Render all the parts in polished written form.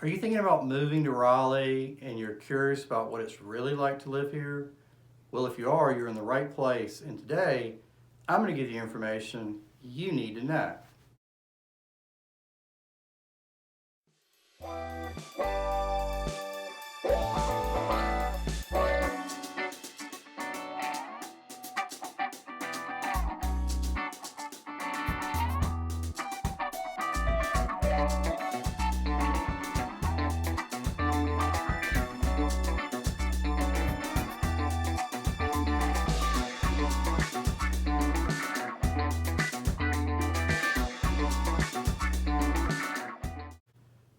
Are you thinking about moving to Raleigh and you're curious about what it's really like to live here? Well, if you are, you're in the right place. And today, I'm going to give you information you need to know.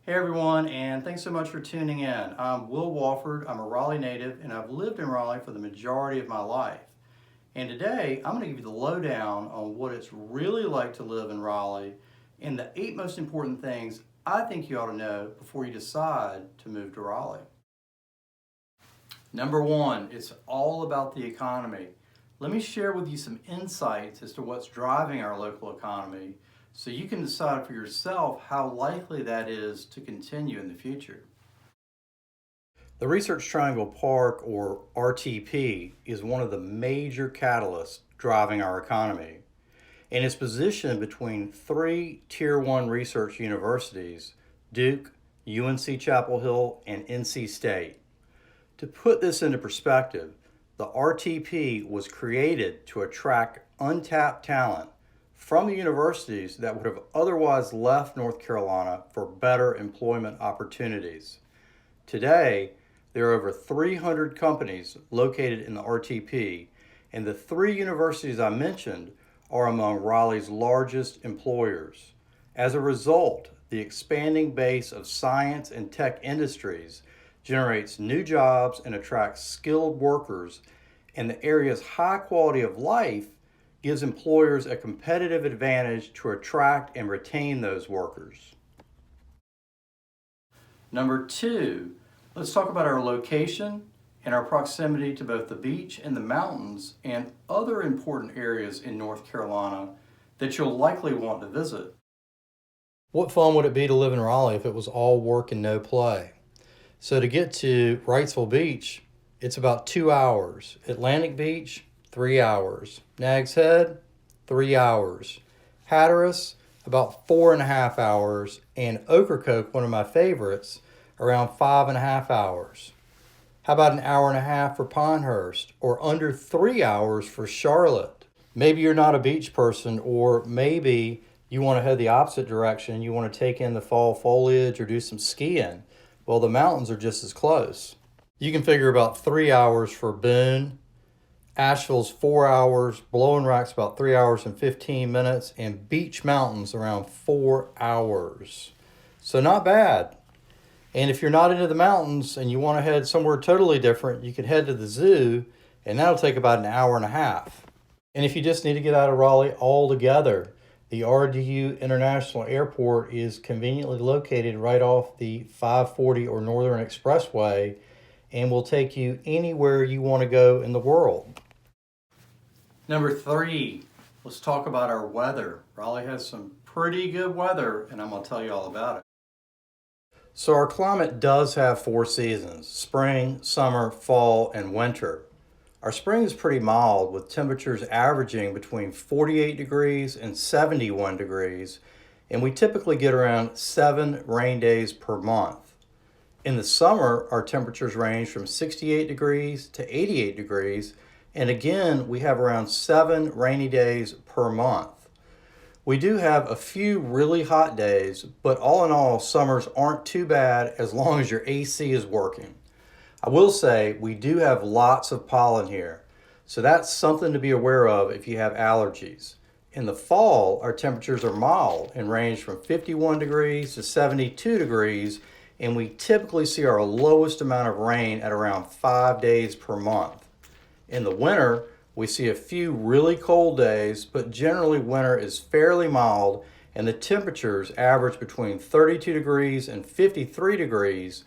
Hey everyone, and thanks so much for tuning in. I'm Will Wofford. I'm a Raleigh native, and I've lived in Raleigh for the majority of my life. And today, I'm going to give you the lowdown on what it's really like to live in Raleigh and the 8 most important things I think you ought to know before you decide to move to Raleigh. Number 1, it's all about the economy. Let me share with you some insights as to what's driving our local economy, so you can decide for yourself how likely that is to continue in the future. The Research Triangle Park, or RTP, is one of the major catalysts driving our economy, and it's positioned between 3 Tier 1 research universities, Duke, UNC Chapel Hill, and NC State. To put this into perspective, the RTP was created to attract untapped talent from the universities that would have otherwise left North Carolina for better employment opportunities. Today, there are over 300 companies located in the RTP, and the 3 universities I mentioned are among Raleigh's largest employers. As a result, the expanding base of science and tech industries generates new jobs and attracts skilled workers, and the area's high quality of life gives employers a competitive advantage to attract and retain those workers. Number 2, let's talk about our location and our proximity to both the beach and the mountains and other important areas in North Carolina that you'll likely want to visit. What fun would it be to live in Raleigh if it was all work and no play? So to get to Wrightsville Beach, it's about 2 hours. Atlantic Beach, 3 hours. Nags Head, 3 hours. Hatteras, about 4.5 hours. And Ocracoke, one of my favorites, around 5.5 hours. How about an hour and a half for Pinehurst, or under 3 hours for Charlotte? Maybe you're not a beach person, or maybe you want to head the opposite direction. You want to take in the fall foliage or do some skiing. Well, the mountains are just as close. You can figure about 3 hours for Boone. Asheville's 4 hours, Blowing Rock's about 3 hours and 15 minutes, and Beech Mountain's around 4 hours. So not bad. And if you're not into the mountains and you want to head somewhere totally different, you can head to the zoo, and that'll take about an hour and a half. And if you just need to get out of Raleigh altogether, the RDU International Airport is conveniently located right off the 540 or Northern Expressway, and will take you anywhere you want to go in the world. Number 3, let's talk about our weather. Raleigh has some pretty good weather, and I'm going to tell you all about it. So our climate does have 4 seasons: spring, summer, fall, and winter. Our spring is pretty mild, with temperatures averaging between 48 degrees and 71 degrees, and we typically get around 7 rain days per month. In the summer, our temperatures range from 68 degrees to 88 degrees, and again, we have around 7 rainy days per month. We do have a few really hot days, but all in all, summers aren't too bad as long as your AC is working. I will say we do have lots of pollen here, so that's something to be aware of if you have allergies. In the fall, our temperatures are mild and range from 51 degrees to 72 degrees, and we typically see our lowest amount of rain at around 5 days per month. In the winter, we see a few really cold days, but generally winter is fairly mild, and the temperatures average between 32 degrees and 53 degrees,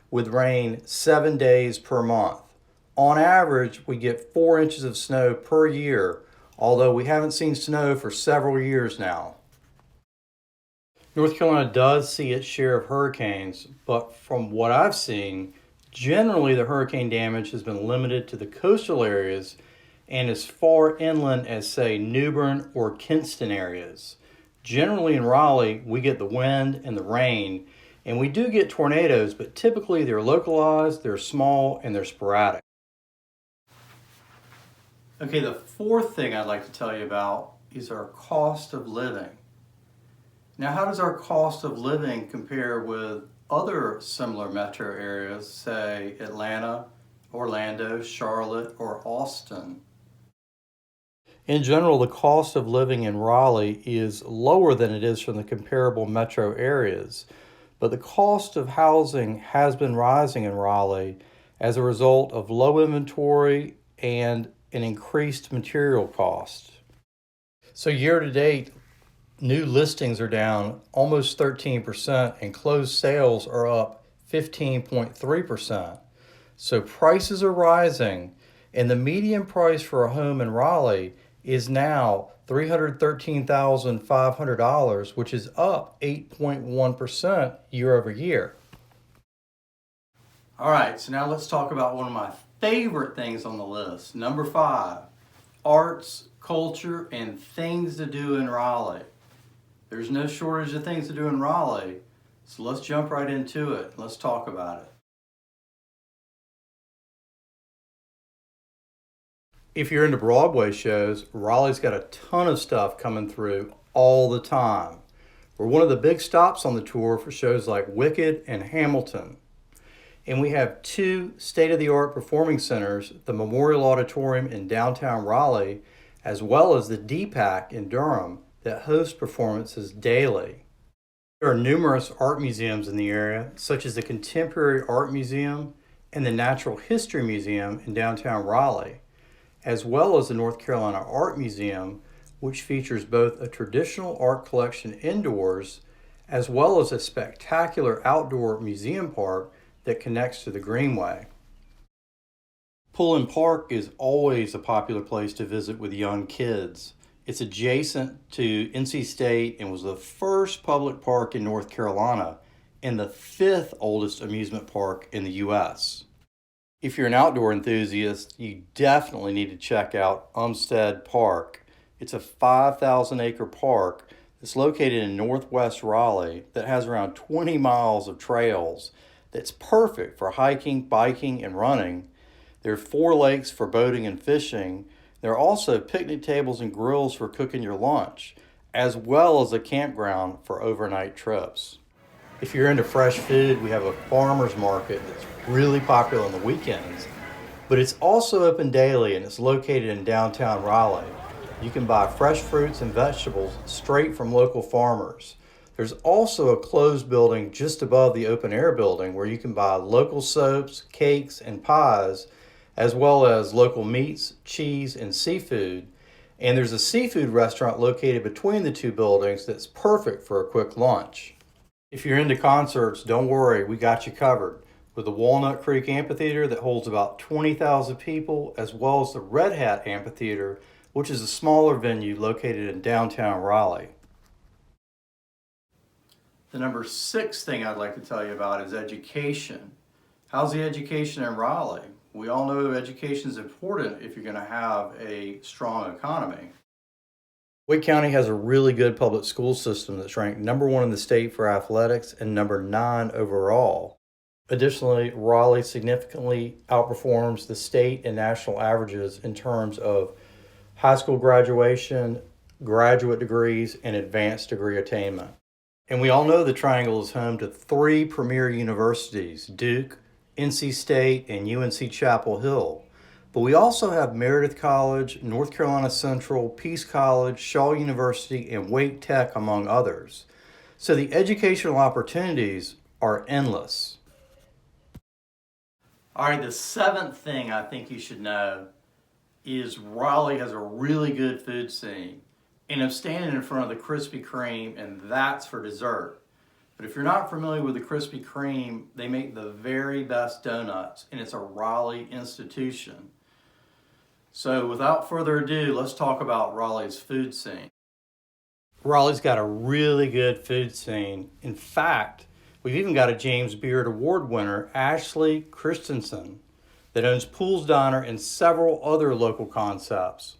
with rain 7 days per month. On average, we get 4 inches of snow per year, although we haven't seen snow for several years now. North Carolina does see its share of hurricanes, but from what I've seen, generally the hurricane damage has been limited to the coastal areas and as far inland as, say, New Bern or Kinston areas. Generally in Raleigh, we get the wind and the rain, and we do get tornadoes, but typically they're localized, they're small, and they're sporadic. Okay, the fourth thing I'd like to tell you about is our cost of living. Now, how does our cost of living compare with other similar metro areas, say Atlanta, Orlando, Charlotte, or Austin? In general, the cost of living in Raleigh is lower than it is from the comparable metro areas, but the cost of housing has been rising in Raleigh as a result of low inventory and an increased material cost. So year to date, new listings are down almost 13% and closed sales are up 15.3%. So prices are rising, and the median price for a home in Raleigh is now $313,500, which is up 8.1% year over year. All right, so now let's talk about one of my favorite things on the list. Number 5, arts, culture, and things to do in Raleigh. There's no shortage of things to do in Raleigh, so let's jump right into it. Let's talk about it. If you're into Broadway shows, Raleigh's got a ton of stuff coming through all the time. We're one of the big stops on the tour for shows like Wicked and Hamilton. And we have 2 state-of-the-art performing centers, the Memorial Auditorium in downtown Raleigh, as well as the DPAC in Durham, that host performances daily. There are numerous art museums in the area, such as the Contemporary Art Museum and the Natural History Museum in downtown Raleigh, as well as the North Carolina Art Museum, which features both a traditional art collection indoors, as well as a spectacular outdoor museum park that connects to the Greenway. Pullen Park is always a popular place to visit with young kids. It's adjacent to NC State and was the first public park in North Carolina and the 5th oldest amusement park in the U.S. If you're an outdoor enthusiast, you definitely need to check out Umstead Park. It's a 5,000-acre park that's located in northwest Raleigh that has around 20 miles of trails that's perfect for hiking, biking, and running. There are 4 lakes for boating and fishing. There are also picnic tables and grills for cooking your lunch, as well as a campground for overnight trips. If you're into fresh food, we have a farmer's market that's really popular on the weekends, but it's also open daily and it's located in downtown Raleigh. You can buy fresh fruits and vegetables straight from local farmers. There's also a closed building just above the open air building where you can buy local soaps, cakes, and pies, as well as local meats, cheese, and seafood. And there's a seafood restaurant located between the 2 buildings that's perfect for a quick lunch. If you're into concerts, don't worry, we got you covered with the Walnut Creek Amphitheater that holds about 20,000 people, as well as the Red Hat Amphitheater, which is a smaller venue located in downtown Raleigh. The number 6 thing I'd like to tell you about is education. How's the education in Raleigh? We all know education is important if you're going to have a strong economy. Wake County has a really good public school system that's ranked number 1 in the state for athletics and number 9 overall. Additionally, Raleigh significantly outperforms the state and national averages in terms of high school graduation, graduate degrees, and advanced degree attainment. And we all know the Triangle is home to 3 premier universities, Duke, NC State, and UNC Chapel Hill. But we also have Meredith College, North Carolina Central, Peace College, Shaw University, and Wake Tech, among others. So the educational opportunities are endless. All right, the 7th thing I think you should know is Raleigh has a really good food scene. And I'm standing in front of the Krispy Kreme, and that's for dessert. But if you're not familiar with the Krispy Kreme, they make the very best donuts, and it's a Raleigh institution. So without further ado, let's talk about Raleigh's food scene. Raleigh's got a really good food scene. In fact, we've even got a James Beard Award winner, Ashley Christensen, that owns Pools Diner and several other local concepts.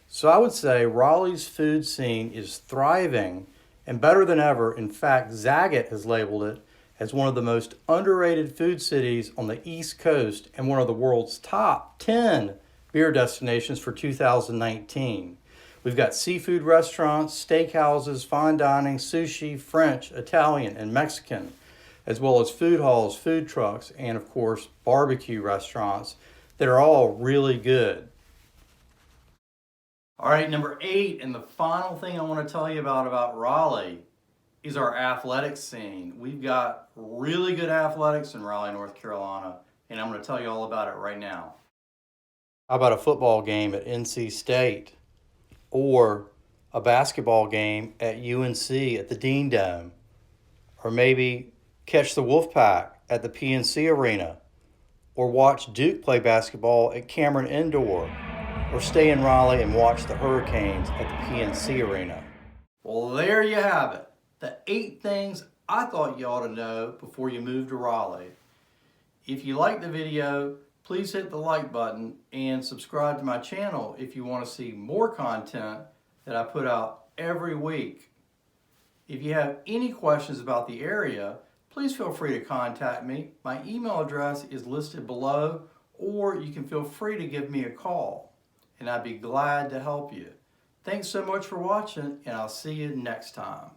So I would say Raleigh's food scene is thriving and better than ever. In fact, Zagat has labeled it as one of the most underrated food cities on the East Coast and one of the world's top 10 beer destinations for 2019. We've got seafood restaurants, steakhouses, fine dining, sushi, French, Italian, and Mexican, as well as food halls, food trucks, and of course, barbecue restaurants that are all really good. All right, number 8, and the final thing I want to tell you about Raleigh is our athletics scene. We've got really good athletics in Raleigh, North Carolina, and I'm going to tell you all about it right now. How about a football game at NC State? Or a basketball game at UNC at the Dean Dome? Or maybe catch the Wolfpack at the PNC Arena? Or watch Duke play basketball at Cameron Indoor? Or stay in Raleigh and watch the Hurricanes at the PNC Arena? Well, there you have it. The 8 things I thought you ought to know before you move to Raleigh. If you like the video, please hit the like button and subscribe to my channel if you want to see more content that I put out every week. If you have any questions about the area, please feel free to contact me. My email address is listed below, or you can feel free to give me a call, and I'd be glad to help you. Thanks so much for watching, and I'll see you next time.